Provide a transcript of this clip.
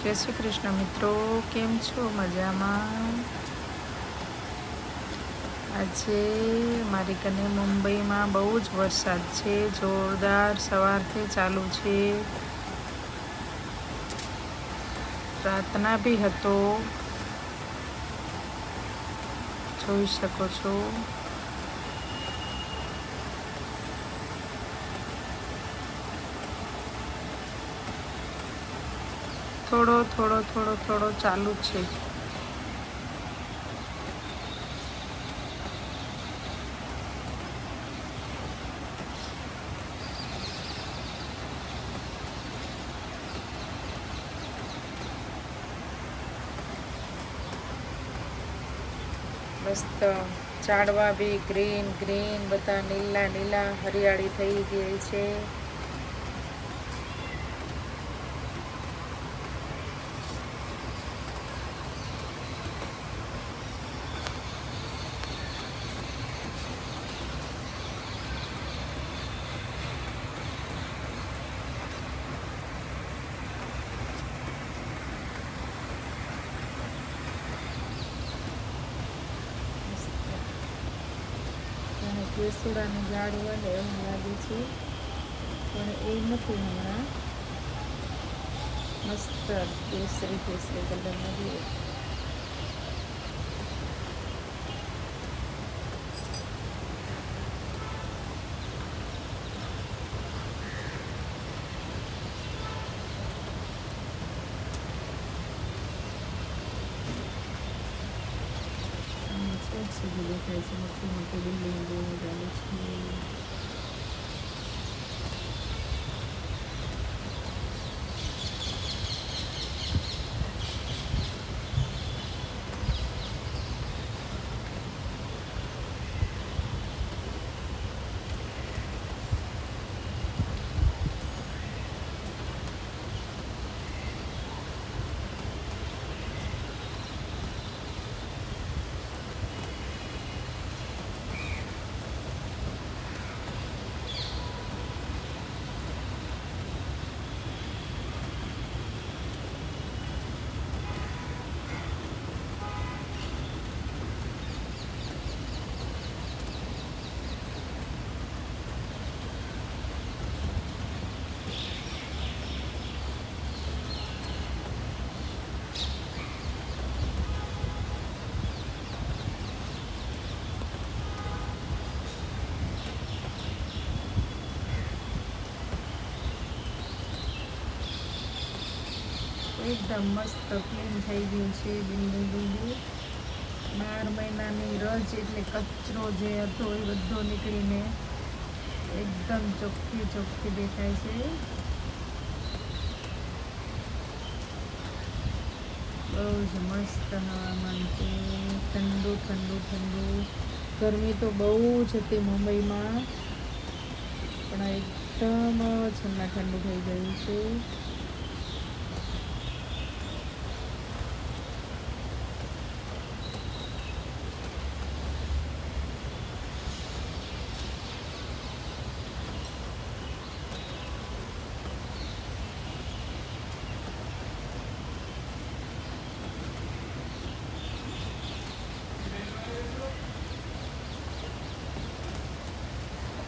જય શ્રી કૃષ્ણ મિત્રો, કેમ છો? મજામાં? આજે મારી કને મુંબઈમાં બહુ જ વરસાદ છે, જોરદાર સવારથી ચાલુ છે, રાતના બી હતો, જોઈ શકો છો. થોડો ચાલુ છે. મસ્ત ઝાડવા બી ગ્રીન ગ્રીન, બધા નીલા નીલા હરિયાળી થઈ ગઈ છે. કેસુડાનું ઝાડ હોય ને એવું લાગે છે, પણ એ નથી હમણાં. મસ્ત કેસરી કલરનું જુઓ. સુધી દેખાય છે, મોટી મોટી બિલ્ડિંગો ચાલે છે. એકદમ મસ્ત ક્લીન થઈ ગયું છે બિલ્ડિંગ. 12 મહિનાની રજ એટલે કચરો જે હતો એ બધો નીકળીને એકદમ ચોખ્ખી દેખાય છે. બહુ જ મસ્ત હવામાન છે, ઠંડુ. ગરમી તો બહુ જ હતી મુંબઈમાં, પણ એકદમ ઠંડુ થઈ ગયું છે.